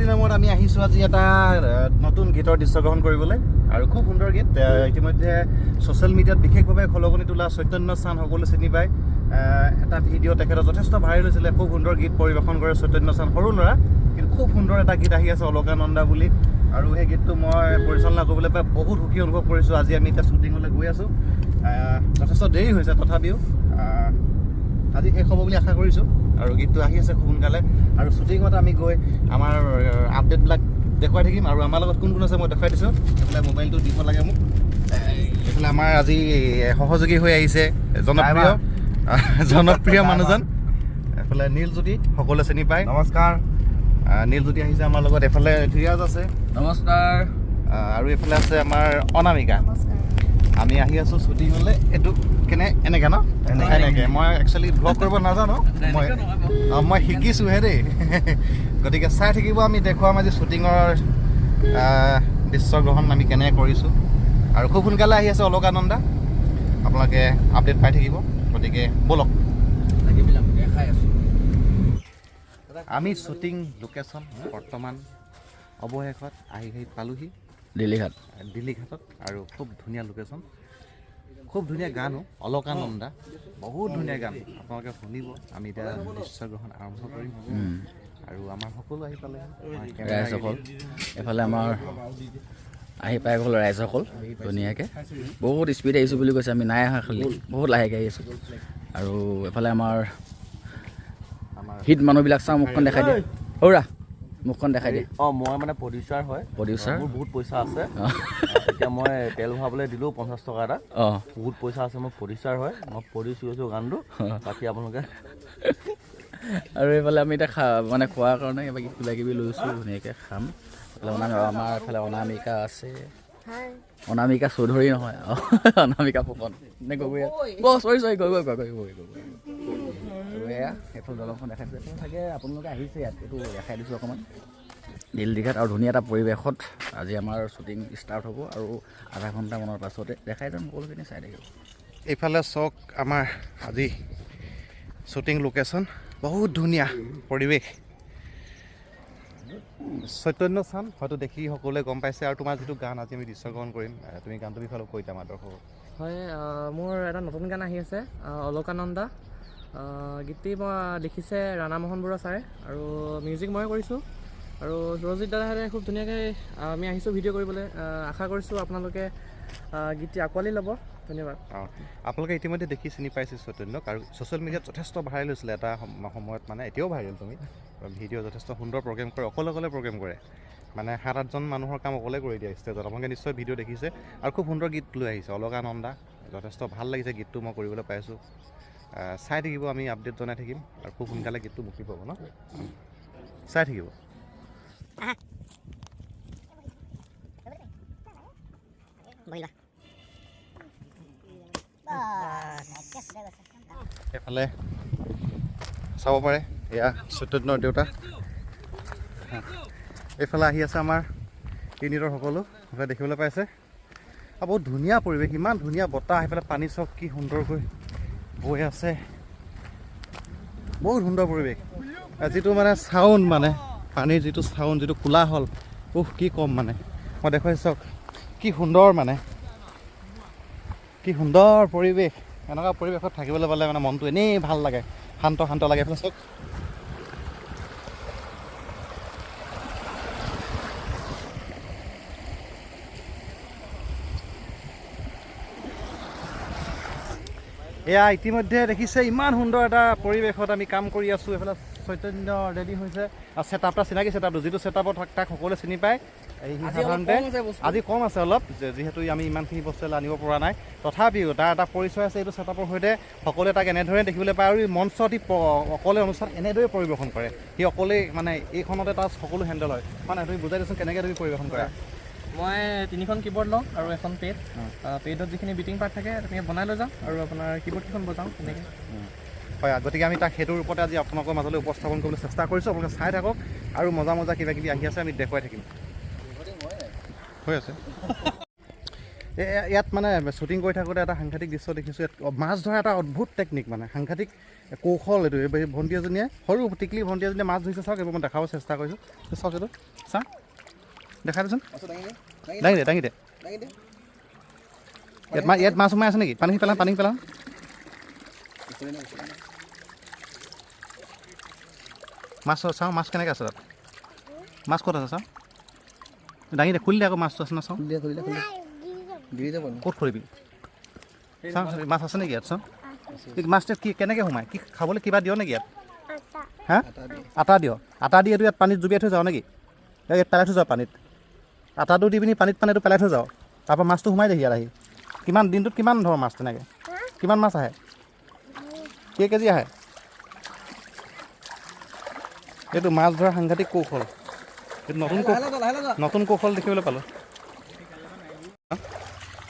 দিনৰ মূৰত আমি আহিছোঁ আজি এটা নতুন গীতৰ দৃশ্যগ্ৰহণ কৰিবলৈ আৰু খুব সুন্দৰ গীত ইতিমধ্যে ছ'চিয়েল মিডিয়াত বিশেষভাৱে খলকনি তোলা চৈতন্য চান সকলোৱে চিনি পায় এটা ভিডিঅ' তেখেতৰ যথেষ্ট ভাইৰেল হৈছিলে খুব সুন্দৰ গীত পৰিৱেশন কৰে চৈতন্য চান সৰু ল'ৰা কিন্তু খুব সুন্দৰ এটা গীত আহি আছে অলকানন্দা বুলি আৰু সেই গীতটো মই পৰিচালনা কৰিবলৈ পাই বহুত সুখী অনুভৱ কৰিছোঁ আজি আমি এতিয়া শ্বুটিঙলৈ গৈ আছোঁ যথেষ্ট দেৰি হৈছে তথাপিও আজি শেষ হ'ব বুলি আশা কৰিছোঁ আৰু গীতটো আহি আছে খুব সোনকালে আৰু শ্বুটিঙত আমি গৈ আমাৰ আপডেটবিলাক দেখুৱাই থাকিম আৰু আমাৰ লগত কোন কোন আছে মই দেখুৱাই দিছোঁ এইফালে মোবাইলটো দিব লাগে মোক এইফালে আমাৰ আজি সহযোগী হৈ আহিছে জনপ্ৰিয় মানুহজন এইফালে নীলজ্যোতি সকলোৱে চিনি পায় নমস্কাৰ নীলজ্যোতি আহিছে আমাৰ লগত এইফালে ধীৰাজ আছে নমস্কাৰ আৰু এইফালে আছে আমাৰ অনামিকা আমি আহি আছোঁ শ্বুটিঙলৈ এইটো এনেকৈ ন এনেকৈ মই একচুৱেলি ব্লগ কৰিব নাজানো মই শিকিছোঁহে দেই গতিকে চাই থাকিব আমি দেখুৱাম আজি শ্বুটিঙৰ দৃশ্যগ্ৰহণ আমি কেনেকৈ কৰিছোঁ আৰু খুব সোনকালে আহি আছে অলকানন্দা আপোনালোকে আপডেট পাই থাকিব গতিকে ব'লক আমি শ্বুটিং লোকেশ্যন বৰ্তমান অৱশেষত আহি পালোহি দিল্লীঘাটত আৰু খুব ধুনীয়া লোকেশ্যন খুব ধুনীয়া গানো অলকানন্দা বহুত ধুনীয়া গান আপোনালোকে শুনিব আমি এতিয়া দৃশ্যগ্ৰহণ আৰম্ভ কৰিম আৰু আমাৰ সকলো আহি পালে ৰাইজসকল এফালে আমাৰ আহি পাই গ'ল ৰাইজসকল ধুনীয়াকৈ বহুত স্পীড আহিছোঁ বুলি কৈছে আমি নাই অহা খালি বহুত লাহেকৈ আহি আছোঁ আৰু এফালে আমাৰ হিট মানুহবিলাক চাওঁ মুখখন দেখাই দিয়ে সৌৰা মুখখন দেখাই দিয়ে মই মানে প্ৰডিউচাৰ হয় মোৰ বহুত পইচা আছে এতিয়া মই তেল ভৰাবলৈ দিলোঁ 50 টকা এটা বহুত পইচা আছে মই প্ৰডিউচাৰ হয় মই প্ৰডিউচ কৰিছোঁ গানটো বাকী আপোনালোকে আৰু এইফালে আমি এতিয়া মানে খোৱাৰ কাৰণে কিবা কিবি লৈছোঁ ধুনীয়াকৈ খাম আমাৰ এইফালে অনামিকা আছে অনামিকা চৌধুৰী নহয় অনামিকা ফুকন নে গগৈ চৰি এয়া এইফালে দলংখন দেখাই দিছোঁ চাগে আপোনালোকে আহিছে ইয়াত এইটো দেখাই দিছোঁ অকণমান দিল্লীঘাট আৰু ধুনীয়া এটা পৰিৱেশত আজি আমাৰ শ্বুটিং ষ্টাৰ্ট হ'ব আৰু আধা ঘণ্টামানৰ পাছতে দেখাই দিম সকলোখিনি চাই থাকিব এইফালে চাওক আমাৰ আজি শ্বুটিং লোকেশ্যন বহুত ধুনীয়া পৰিৱেশ চৈতন্য চান হয়তো দেখি সকলোৱে গম পাইছে আৰু তোমাৰ যিটো গান আজি আমি দৃশ্যগ্ৰহণ কৰিম তুমি গানটোৰ বিষয়ে অলপ কৈ দিবা আমাৰ দৰ্শকক হয় মোৰ এটা নতুন গান আহি আছে অলকানন্দা গীতটি মই লিখিছে ৰাণা মোহন বৰুৱা ছাৰে আৰু মিউজিক মই কৰিছোঁ আৰু সুৰজিৎ দাদাহঁতে খুব ধুনীয়াকৈ আমি আহিছোঁ ভিডিঅ' কৰিবলৈ আশা কৰিছোঁ আপোনালোকে গীতটি আঁকোৱালি ল'ব ধন্যবাদ আপোনালোকে ইতিমধ্যে দেখি চিনি পাইছে চৈতন্যক আৰু ছ'চিয়েল মিডিয়াত যথেষ্ট ভাইৰেল হৈছিলে এটা সময়ত মানে এতিয়াও ভাইৰেল তুমি ভিডিঅ' যথেষ্ট সুন্দৰ প্ৰগ্ৰেম কৰে অকলে প্ৰগ্ৰেম কৰে মানে 7-8জন মানুহৰ কাম অকলে কৰি দিয়ে ষ্টেজত আপোনালোকে নিশ্চয় ভিডিঅ' দেখিছে আৰু খুব সুন্দৰ গীত লৈ আহিছে অলকানন্দা যথেষ্ট ভাল লাগিছে গীতটো মই কৰিবলৈ পাইছোঁ চাই থাকিব আমি আপডেট জনাই থাকিম আৰু খুব সোনকালে গীতটো মুক্তি পাব ন চাই থাকিব এইফালে চাব পাৰে এয়া চৈতন্যৰ দেউতা এইফালে আহি আছে আমাৰ ইউনিটৰ সকলো দেখিবলৈ পাইছে আৰু বহুত ধুনীয়া পৰিৱেশ ইমান ধুনীয়া বতাহ সেইফালে পানী চক কি সুন্দৰকৈ বৈ আছে বহুত সুন্দৰ পৰিৱেশ যিটো মানে চাউণ্ড মানে পানীৰ যিটো চাউণ্ড যিটো কোলাহল কি ক'ম মানে মই দেখুৱাইছোঁ চাওক কি সুন্দৰ মানে কি সুন্দৰ পৰিৱেশ এনেকুৱা পৰিৱেশত থাকিবলৈ পালে মানে মনটো এনেই ভাল লাগে শান্ত লাগে এইফালে চাওক এয়া ইতিমধ্যে দেখিছে ইমান সুন্দৰ এটা পৰিৱেশত আমি কাম কৰি আছোঁ এইফালে চৈতন্য ৰেডি হৈছে আৰু ছেটআপটা চিনাকি ছেটআপটো যিটো ছেটআপত তাক সকলোৱে চিনি পায় সাধাৰণতে আজি কম আছে অলপ যিহেতু আমি ইমানখিনি বস্তু আনিব পৰা নাই তথাপিও তাৰ এটা পৰিচয় আছে এইটো ছেটআপৰ সৈতে সকলোৱে তাক এনেদৰে দেখিবলৈ পায় আৰু মঞ্চত অকলে অনুষ্ঠান এনেদৰে পৰিৱেশন কৰে সি অকলেই মানে এইখনতে তাৰ সকলো হেণ্ডেল হয় মানে তুমি বুজাই দিছোঁ কেনেকৈ তুমি পৰিৱেশন কৰা মই 3খন কীবৰ্ড লওঁ আৰু এখন পেডত যিখিনি বিটিং পাৰ্ট থাকে তেনেকৈ বনাই লৈ যাওঁ আৰু আপোনাৰ কীবৰ্ডকেইখন বজাওঁ তেনেকৈ হয় গতিকে আমি তাক সেইটোৰ ওপৰতে আজি আপোনালোকৰ মাজলৈ উপস্থাপন কৰিবলৈ চেষ্টা কৰিছোঁ আপোনালোকে চাই থাকক আৰু মজা কিবা কিবি আহি আছে আমি দেখুৱাই থাকিম হৈ আছে ইয়াত মানে শ্বুটিং কৰি থাকোঁতে এটা সাংঘাতিক দৃশ্য দেখিছোঁ মাছ ধৰা এটা অদ্ভুত টেকনিক মানে সাংঘাতিক কৌশল এইটো এই ভণ্টি এজনীয়ে সৰু টিকলি ভণ্টি এজনীয়ে মাছ ধৰিছে চাওক এইবোৰ মই দেখাব চেষ্টা কৰিছোঁ চাওক এইটো চা দেখাই দেচোন দাঙি দে ইয়াত মাছ সোমাই আছে নেকি পানী পেলাওঁ মাছ চাওঁ মাছ কেনেকৈ আছে তাত মাছ ক'ত আছে চাওঁ দাঙি দে খুলি দে আকৌ মাছটো আছে না চাওঁ ক'ত খুলিবি চাওঁ মাছ আছে নেকি ইয়াত চাওঁ মাছটো কি কেনেকৈ সোমাই কি খাবলৈ কিবা দিয় নেকি ইয়াত হা আটা দিয় আটা দি এইটো ইয়াত পানীত জুবিয়াই থৈ যাওঁ নেকি ইয়াত পেলাই থৈ যাওঁ পানীত আটাটো দি পিনি পানীত পানীটো পেলাই থৈ যাওঁ তাৰপৰা মাছটো সোমাই দেখি ইয়াত আহি কিমান দিনটোত কিমান ধৰ মাছ তেনেকৈ কিমান মাছ আহে কেজি আহে এইটো মাছ ধৰা সাংঘাতিক কৌশল এইটো নতুন কৌশল দেখিবলৈ পালোঁ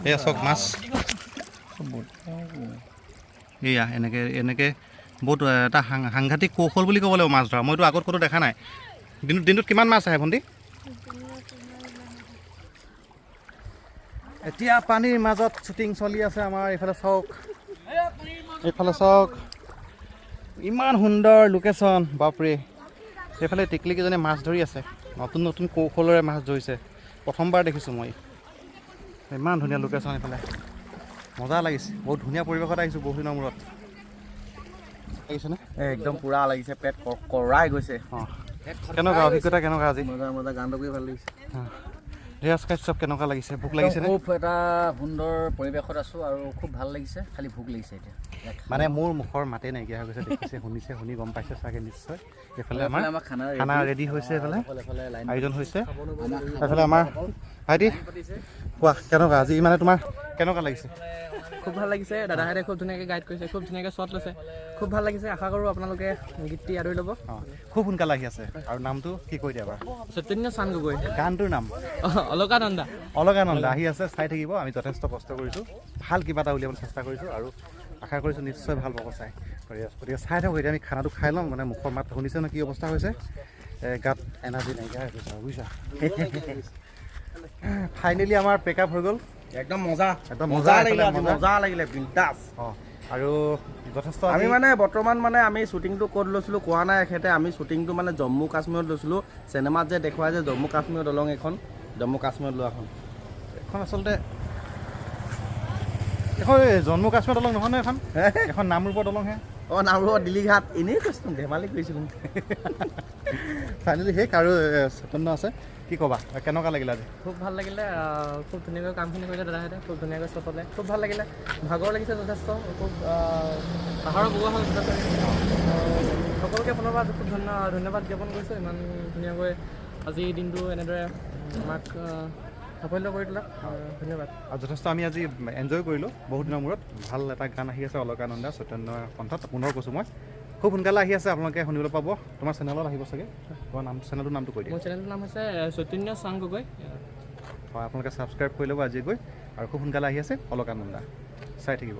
এয়া চাওক মাছ এয়া এনেকৈ বহুত এটা সাংঘাতিক কৌশল বুলি ক'ব লাগিব মাছ ধৰা মইতো আগত ক'তো দেখা নাই দিনটোত কিমান মাছ আহে ভণ্টি এতিয়া পানীৰ মাজত শ্বুটিং চলি আছে আমাৰ এইফালে চাওক ইমান সুন্দৰ লোকেশ্যন বাপৰে এইফালে টিকলিকেইজনে মাছ ধৰি আছে নতুন কৌশলৰে মাছ ধৰিছে প্ৰথমবাৰ দেখিছোঁ মই ইমান ধুনীয়া লোকেশ্যন এইফালে মজা লাগিছে বহুত ধুনীয়া পৰিৱেশত আহিছোঁ বহু দিনৰ মূৰত লাগিছেনে একদম পুৰা লাগিছে পেট কৰাই গৈছে অঁ কেনেকুৱা অভিজ্ঞতা কেনেকুৱা আজি মজা গানটো কৰি ভাল লাগিছে ৰিয়াজ কাশ্যপ কেনেকুৱা লাগিছে ভোক লাগিছেনে খুব এটা সুন্দৰ পৰিৱেশত আছোঁ আৰু খুব ভাল লাগিছে খালি ভোক লাগিছে এতিয়া মানে মোৰ মুখৰ মাতে নাইকিয়া হৈ গৈছে দেখিছে শুনি গম পাইছে চাগে নিশ্চয় এইফালে আমাৰ খানা ৰেডি হৈছে এইফালে আয়োজন হৈছে এইফালে আমাৰ ভাইটি কোৱা কেনেকুৱা আজি মানে তোমাৰ কেনেকুৱা লাগিছে খুব ভাল লাগিছে দাদাহঁতে খুব ধুনীয়াকৈ গাইড কৰিছে খুব ধুনীয়াকৈ শ্বট লৈছে খুব ভাল লাগিছে আশা কৰোঁ আপোনালোকে গীতটি আদৰি ল'ব অঁ খুব সোনকালে আহি আছে আৰু নামটো কি কৈ দিয়া বাৰু চৈতন্য চান গগৈ গানটোৰ নাম অলকানন্দা আহি আছে চাই থাকিব আমি যথেষ্ট কষ্ট কৰিছোঁ ভাল কিবা এটা উলিয়াবলৈ চেষ্টা কৰিছোঁ আৰু আশা কৰিছোঁ নিশ্চয় ভাল পাব চাই গতিকে চাই থাকোঁ এতিয়া আমি খানাটো খাই ল'ম মানে মুখৰ মাত শুনিছে ন কি অৱস্থা হৈছে গাত এনাৰ্জি নাইকিয়া হৈ গৈছে বুজিছা ফাইনেলি আমাৰ পেক আপ হৈ গ'ল একদম মজা লাগিলে বিন্দাছ অঁ আৰু যথেষ্ট আমি মানে বৰ্তমান মানে আমি শ্বুটিংটো ক'ত লৈছিলোঁ কোৱা নাই এখেতে আমি শ্বুটিংটো মানে জম্মু কাশ্মীৰত লৈছিলোঁ চিনেমাত যে দেখুৱাই যে জম্মু কাশ্মীৰৰ দলং এখন জম্মু কাশ্মীৰত লোৱাখন এখন আচলতে এখন জম্মু কাশ্মীৰ দলং নহয় ন এখন নামৰূপৰ দলংহে অঁ নামৰূপৰ দিলীঘাট এনেই কৈছোঁ ধেমালি কৰিছিলোঁ ফাইনেলি শেষ আৰু চৈতন্য আছে কি ক'বা কেনেকুৱা লাগিলে আজি খুব ভাল লাগিলে খুব ধুনীয়াকৈ কামখিনি কৰিলে দাদাহঁতে খুব ধুনীয়াকৈ চলালে খুব ভাল লাগিলে ভাগৰ লাগিছে যথেষ্ট খুব পাহাৰৰ বগোৱা হ'ল সকলোকে পুনৰ খুব ধন্যবাদ জ্ঞাপন কৰিছোঁ ইমান ধুনীয়াকৈ আজি দিনটো এনেদৰে আমাক সাফল্য কৰি তোলা ধন্যবাদ আৰু যথেষ্ট আমি আজি এনজয় কৰিলোঁ বহুত দিনৰ মূৰত ভাল এটা গান আহি আছে অলকানন্দা চৈতন্য কণ্ঠত পুনৰ কৈছোঁ মই খুব সোনকালে আহি আছে আপোনালোকে শুনিবলৈ পাব তোমাৰ চেনেলত আহিব চাগে তোমাৰ চেনেলটোৰ নামটো কৈ দিয়া মোৰ চেনেলটোৰ নাম হৈছে চৈতন্য চাং গগৈ হয় আপোনালোকে ছাবস্ক্ৰাইব কৰি ল'ব আজি গৈ আৰু খুব সোনকালে আহি আছে অলকানন্দা চাই থাকিব